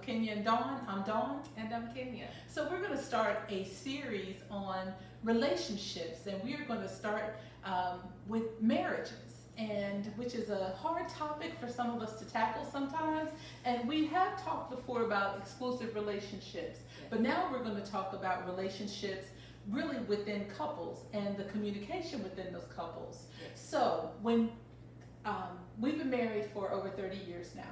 with Kenya and Dawn. I'm Dawn. And I'm Kenya. So we're going to start a series on relationships, and we are going to start with marriages, and which is a hard topic for some of us to tackle sometimes. And we have talked before about exclusive relationships, but now we're going to talk about relationships really within couples and the communication within those couples. So when we've been married for over 30 years now.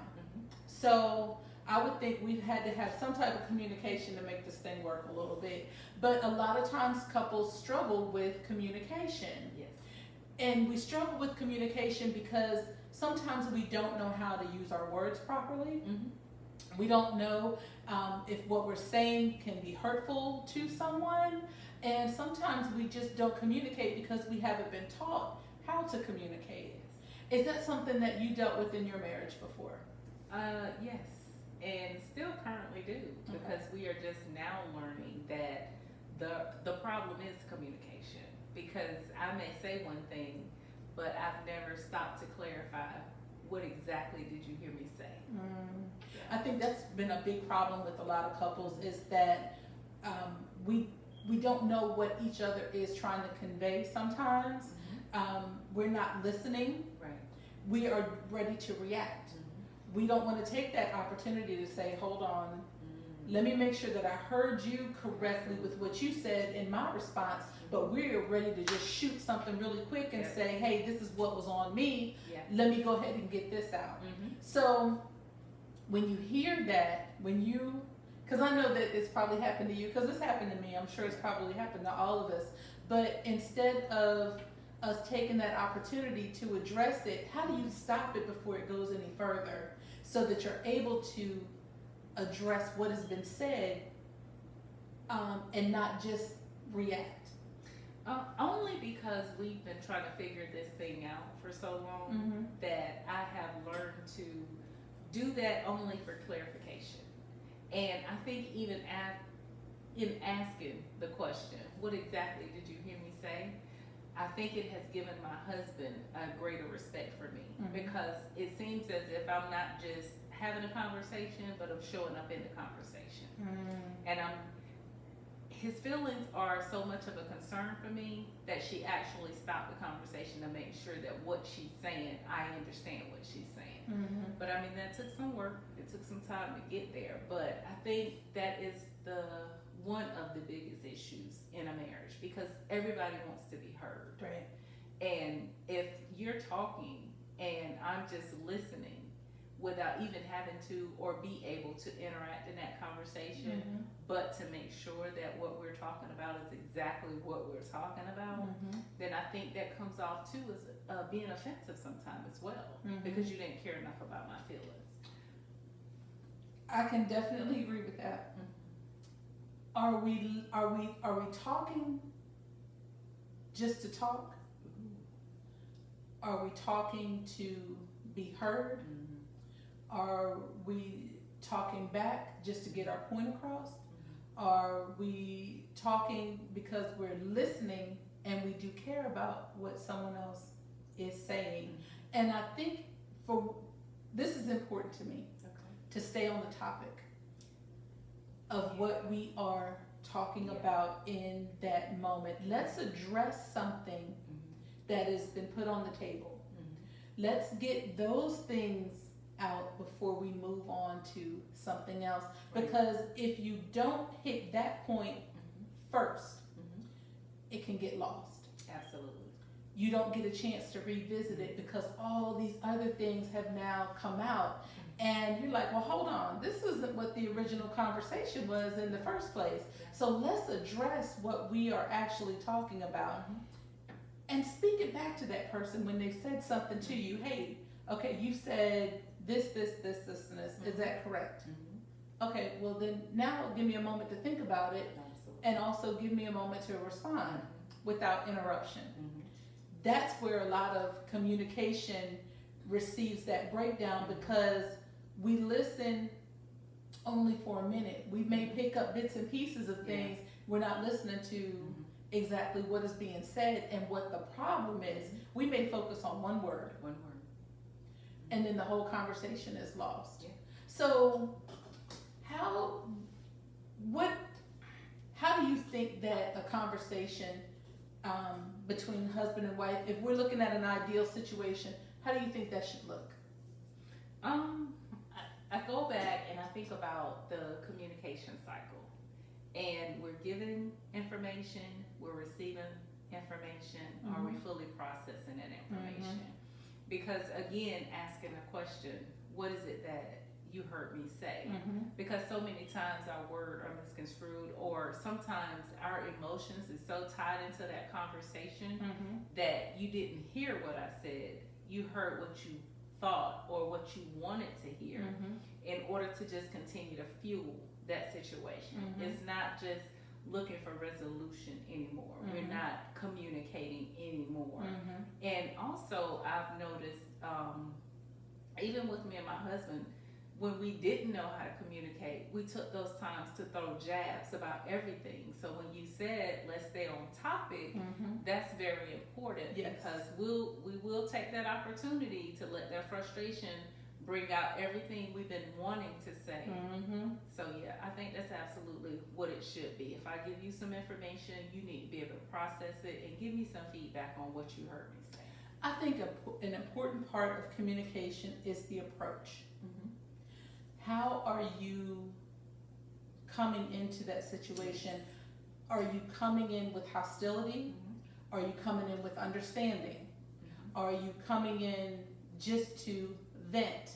So I would think we've had to have some type of communication to make this thing work a little bit. But a lot of times couples struggle with communication. Yes. And we struggle with communication because sometimes we don't know how to use our words properly. We don't know if what we're saying can be hurtful to someone. And sometimes we just don't communicate because we haven't been taught how to communicate. Is that something that you dealt with in your marriage before? Yes, and still currently do, because we are just now learning that the problem is communication. Because I may say one thing, but I've never stopped to clarify what exactly did you hear me say. I think that's been a big problem with a lot of couples, is that we don't know what each other is trying to convey sometimes. We're not listening. Right. We are ready to react. We don't want to take that opportunity to say, hold on, let me make sure that I heard you correctly with what you said in my response, but we're ready to just shoot something really quick and say, hey, this is what was on me. Let me go ahead and get this out. So when you hear that, because I know that it's probably happened to you, because it's happened to me, I'm sure it's probably happened to all of us, but instead of us taking that opportunity to address it, how do you stop it before it goes any further so that you're able to address what has been said and not just react? Only because we've been trying to figure this thing out for so long that I have learned to do that only for clarification. And I think even in asking the question, what exactly did you hear me say? I think it has given my husband a greater respect for me, because it seems as if I'm not just having a conversation, but I'm showing up in the conversation. And his feelings are so much of a concern for me that she actually stopped the conversation to make sure that what she's saying, I understand what she's saying. But I mean, that took some work. It took some time to get there. But I think that is one of the biggest issues in a marriage, because everybody wants to be heard. Right. And if you're talking and I'm just listening without even having to or be able to interact in that conversation, but to make sure that what we're talking about is exactly what we're talking about, then I think that comes off too as being offensive sometimes as well, because you didn't care enough about my feelings. I can definitely agree with that. Are we talking just to talk? Are we talking to be heard? Are we talking back just to get our point across? Are we talking because we're listening and we do care about what someone else is saying? And I think this is important to me, to stay on the topic of what we are talking about in that moment. Let's address something that has been put on the table. Let's get those things out before we move on to something else. Because if you don't hit that point first, it can get lost. Absolutely. You don't get a chance to revisit it because all these other things have now come out. And you're like, well, hold on, this isn't what the original conversation was in the first place. So let's address what we are actually talking about and speak it back to that person when they've said something to you. Hey, okay, you said this, and this. Is that correct? Okay, well then now give me a moment to think about it. And also give me a moment to respond without interruption. That's where a lot of communication receives that breakdown, because we listen only for a minute. We may pick up bits and pieces of things. We're not listening to exactly what is being said and what the problem is. We may focus on one word. And then the whole conversation is lost. So conversation between husband and wife, if we're looking at an ideal situation, how do you think that should look? I go back and I think about the communication cycle, and we're giving information, we're receiving information, are we fully processing that information? Because again, asking a question, what is it that you heard me say? Because so many times our words are misconstrued, or sometimes our emotions is so tied into that conversation that you didn't hear what I said. You heard what you thought or what you wanted to hear in order to just continue to fuel that situation. It's not just looking for resolution anymore. We're not communicating anymore. And also I've noticed, even with me and my husband, when we didn't know how to communicate, we took those times to throw jabs about everything. So when you said, let's stay on topic, that's very important. Yes. Because we will take that opportunity to let that frustration bring out everything we've been wanting to say. So yeah, I think that's absolutely what it should be. If I give you some information, you need to be able to process it and give me some feedback on what you heard me say. I think an important part of communication is the approach. How are you coming into that situation? Are you coming in with hostility? Are you coming in with understanding? Are you coming in just to vent?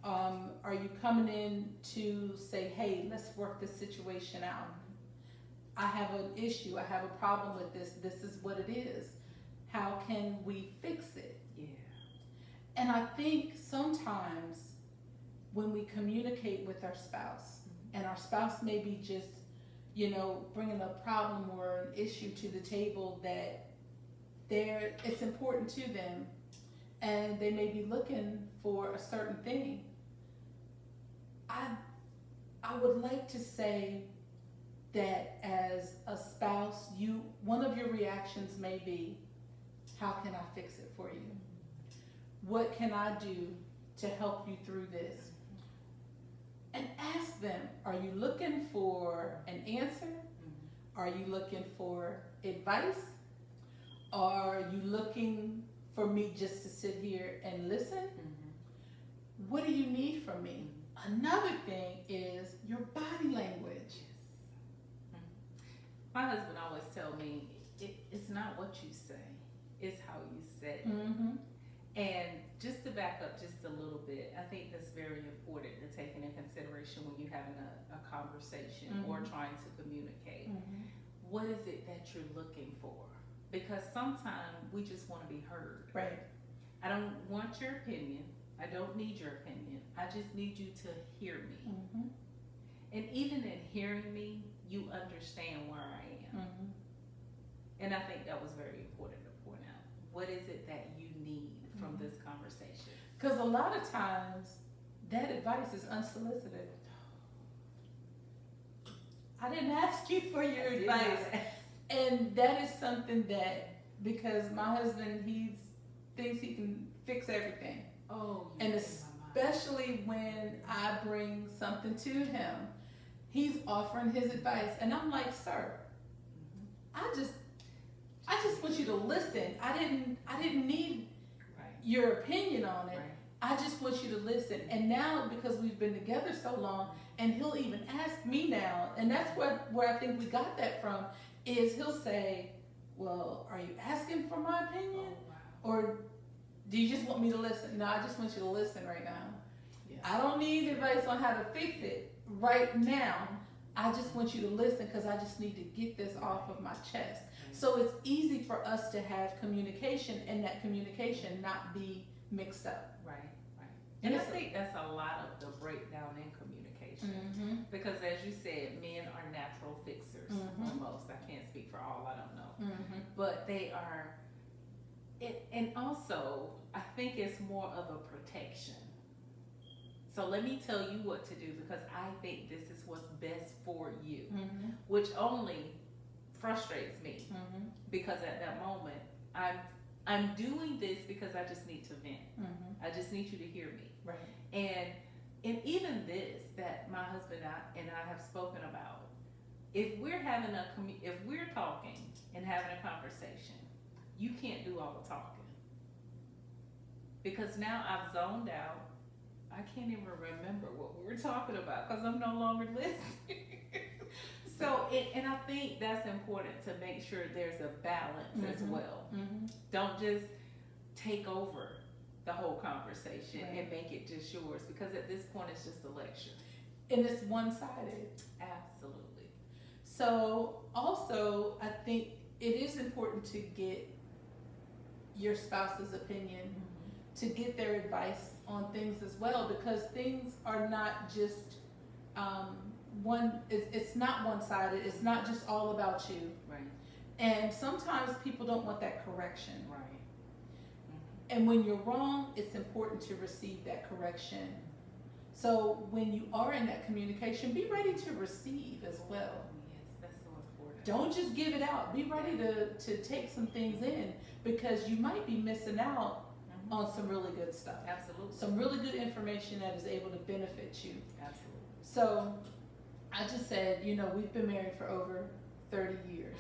Are you coming in to say, hey, let's work this situation out? I have an issue, I have a problem with this, this is what it is. How can we fix it? Yeah. And I think sometimes when we communicate with our spouse, and our spouse may be just, bringing a problem or an issue to the table that it's important to them, and they may be looking for a certain thing, I would like to say that as a spouse, one of your reactions may be, how can I fix it for you? What can I do to help you through this? And ask them, are you looking for an answer? Are you looking for advice? Are you looking for me just to sit here and listen? What do you need from me? Another thing is your body language. My husband always tell me, it's not what you say, it's how you say it. And just to back up just a little bit, I think that's very important to take into consideration when you're having a conversation or trying to communicate. What is it that you're looking for? Because sometimes we just want to be heard. Right. I don't want your opinion. I don't need your opinion. I just need you to hear me. And even in hearing me, you understand where I am. And I think that was very important to point out. What is it that you need from this conversation? Because a lot of times that advice is unsolicited. I didn't ask you for your advice. And that is something that, because my husband, he thinks he can fix everything. And especially when I bring something to him, he's offering his advice. And I'm like, sir, I just want you to listen. I didn't need your opinion on it. I just want you to listen. And now, because we've been together so long, and he'll even ask me now, and that's where I think we got that from, is he'll say, well, are you asking for my opinion? Or do you just want me to listen? No, I just want you to listen right now. I don't need advice on how to fix it right now. I just want you to listen, because I just need to get this off of my chest. So it's easy for us to have communication, and that communication not be mixed up. And I think that's a lot of the breakdown in communication. Because as you said, men are natural fixers almost. I can't speak for all, I don't know. But they are, and also, I think it's more of a protection. So let me tell you what to do, because I think this is what's best for you, which only frustrates me, because at that moment, I'm doing this because I just need to vent. I just need you to hear me. And even this that my husband and I have spoken about, if we're if we're talking and having a conversation, you can't do all the talking. Because now I've zoned out. I can't even remember what we were talking about because I'm no longer listening. And I think that's important to make sure there's a balance as well. Don't just take over the whole conversation and make it just yours, because at this point it's just a lecture. And it's one-sided. Absolutely. So also, I think it is important to get your spouse's opinion, to get their advice on things as well, because things are not just it's not one-sided. It's not just all about you. Right. And sometimes people don't want that correction. Right. And when you're wrong, it's important to receive that correction. So when you are in that communication, be ready to receive as well. Yes, that's so important. Don't just give it out. Be ready to take some things in, because you might be missing out on some really good stuff. Absolutely. Some really good information that is able to benefit you. Absolutely. So I just said, we've been married for over 30 years.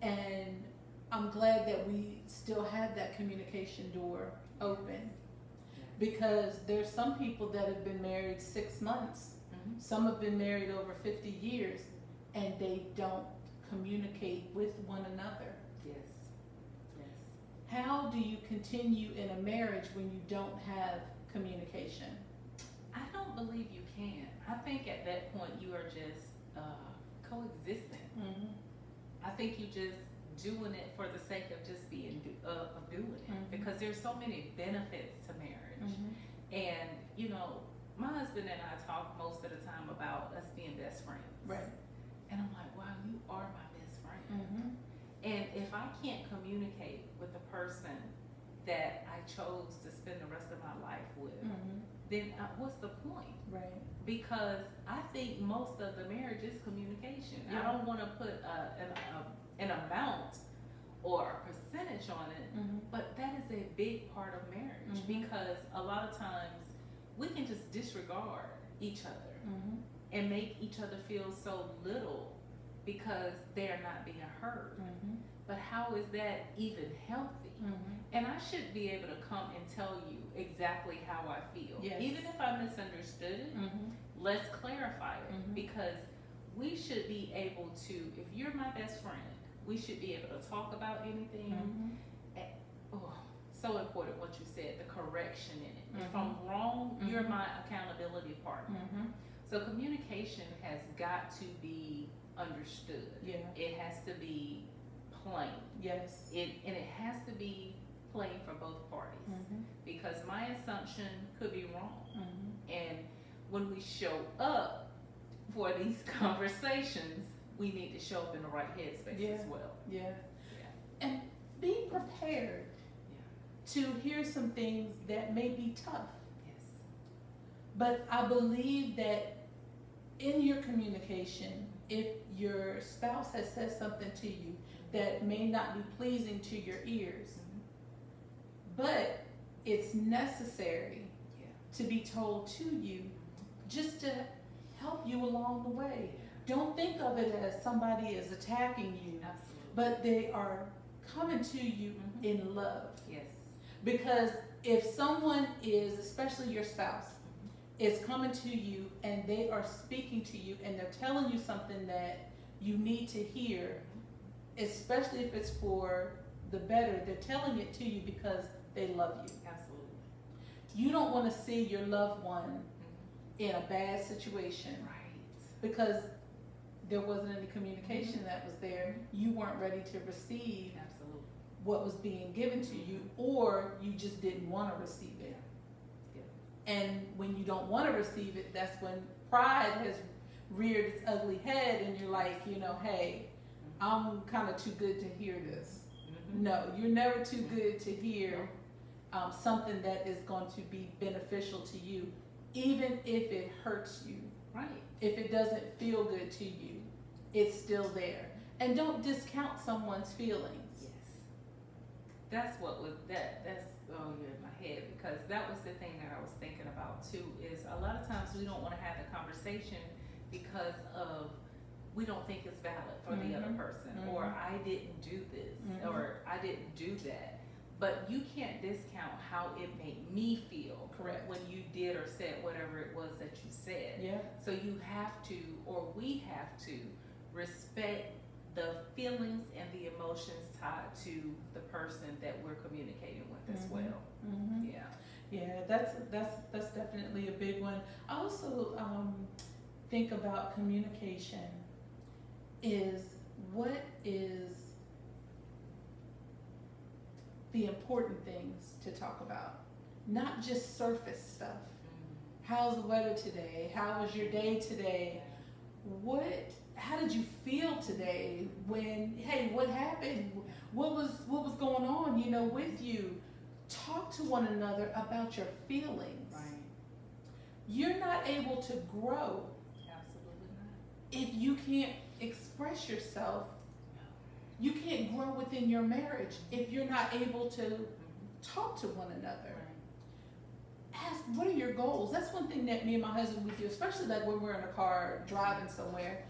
And I'm glad that we still have that communication door open, because there's some people that have been married 6 months. Some have been married over 50 years, and they don't communicate with one another. Yes. Yes. How do you continue in a marriage when you don't have communication? I don't believe you can. I think at that point you are just coexisting. I think you just doing it for the sake of just being doing it, because there's so many benefits to marriage. And my husband and I talk most of the time about us being best friends. Right. And I'm like, wow, you are my best friend. And if I can't communicate with the person that I chose to spend the rest of my life with, then what's the point? Right. Because I think most of the marriage is communication. Yeah. I don't want to put an amount or a percentage on it, but that is a big part of marriage, because a lot of times we can just disregard each other and make each other feel so little because they are not being heard. But how is that even healthy? And I should be able to come and tell you exactly how I feel. Yes. Even if I misunderstood it, let's clarify it, because we should be able to, if you're my best friend, we should be able to talk about anything. So important what you said, the correction in it. If I'm wrong, you're my accountability partner. So communication has got to be understood. Yeah. It has to be plain. Yes. And it has to be plain for both parties, because my assumption could be wrong. And when we show up for these conversations, we need to show up in the right headspace as well. Yeah. And be prepared to hear some things that may be tough. Yes. But I believe that in your communication, if your spouse has said something to you that may not be pleasing to your ears, but it's necessary to be told to you, just to help you along the way. Don't think of it as somebody is attacking you, but they are coming to you in love. Yes. Because if someone is, especially your spouse, is coming to you and they are speaking to you and they're telling you something that you need to hear, especially if it's for the better, they're telling it to you because they love you. Absolutely. You don't want to see your loved one in a bad situation, because there wasn't any communication that was there. You weren't ready to receive what was being given to you, or you just didn't want to receive it. And when you don't want to receive it, that's when pride has reared its ugly head, and you're like, hey, I'm kind of too good to hear this. No, you're never too good to hear something that is going to be beneficial to you, even if it hurts you. Right. If it doesn't feel good to you, it's still there. And don't discount someone's feelings. That's what was that's in my head, because that was the thing that I was thinking about too, is a lot of times we don't want to have the conversation because of we don't think it's valid for the other person, or I didn't do this, or I didn't do that. But you can't discount how it made me feel. Correct. When you did or said whatever it was that you said. Yeah. So you have to, or we have to, respect the feelings and the emotions tied to the person that we're communicating with as well. Yeah. Yeah, that's definitely a big one. I also think about communication is what is the important things to talk about, not just surface stuff. How's the weather today? How was your day today? How did you feel today? What happened? What was going on, with you? Talk to one another about your feelings. Right. You're not able to grow Absolutely not. if you can't express yourself. You can't grow within your marriage if you're not able to talk to one another. Ask, what are your goals? That's one thing that me and my husband we do, especially like when we're in a car driving somewhere.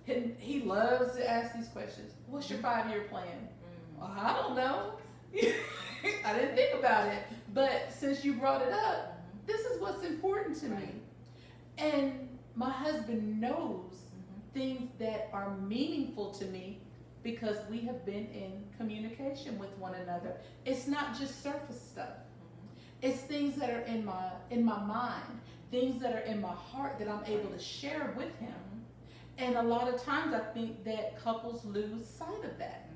He loves to ask these questions. What's your 5-year plan? Well, I don't know. I didn't think about it. But since you brought it up, this is what's important to me. And my husband knows things that are meaningful to me because we have been in communication with one another. It's not just surface stuff. It's things that are in my mind, things that are in my heart that I'm able to share with him. And a lot of times I think that couples lose sight of that.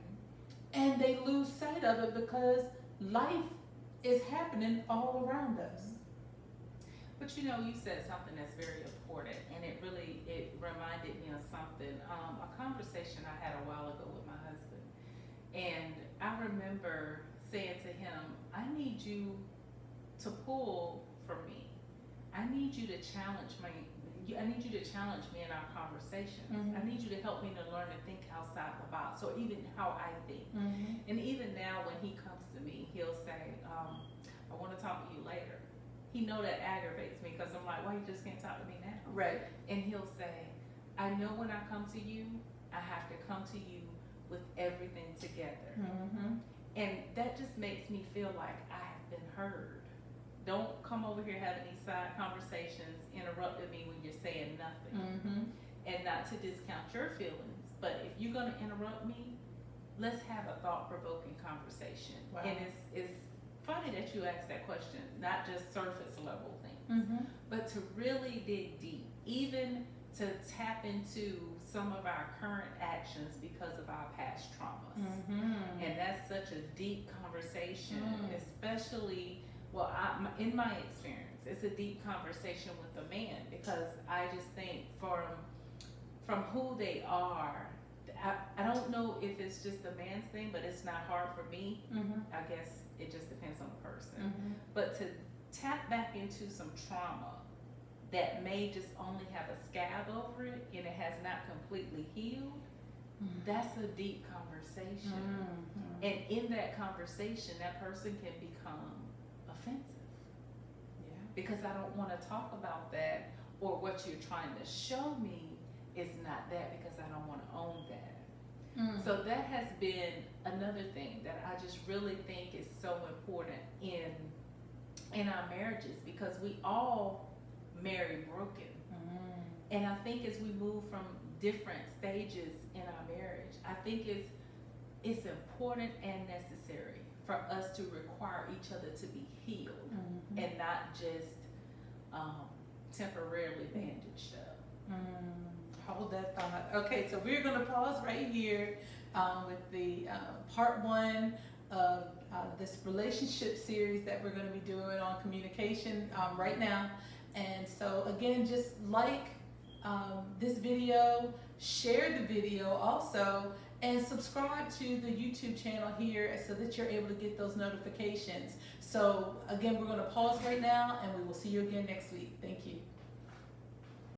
And they lose sight of it because life is happening all around us. But you said something that's very important, and it reminded me of something, a conversation I had a while ago with my husband. And I remember saying to him, I need you to pull for me. I need you to challenge me. I need you to challenge me in our conversations. I need you to help me to learn to think outside the box, or even how I think. And even now when he comes to me, he'll say, I want to talk to you later. He know that aggravates me because I'm like, why you just can't talk to me now? Right. And he'll say, I know when I come to you, I have to come to you with everything together. And that just makes me feel like I have been heard. Don't come over here having these side conversations, interrupting me when you're saying nothing. And not to discount your feelings, but if you're gonna interrupt me, let's have a thought-provoking conversation. Wow. And it's funny that you asked that question, not just surface level things, but to really dig deep, even to tap into some of our current actions because of our past traumas. And that's such a deep conversation, especially, in my experience, it's a deep conversation with a man, because I just think from who they are, I don't know if it's just a man's thing, but it's not hard for me. I guess it just depends on the person. But to tap back into some trauma that may just only have a scab over it and it has not completely healed, that's a deep conversation. And in that conversation, that person can become offensive. Because I don't want to talk about that, or what you're trying to show me is not that, because I don't want to own that. So that has been another thing that I just really think is so important in our marriages, because we all marry broken. And I think as we move from different stages in our marriage, I think it's important and necessary for us to require each other to be healed and not just temporarily bandaged up. Hold that thought. Okay, so we're going to pause right here with the part 1 of this relationship series that we're going to be doing on communication right now. And so again, just like this video, share the video also, and subscribe to the YouTube channel here so that you're able to get those notifications. So again, we're going to pause right now, and we will see you again next week. Thank you.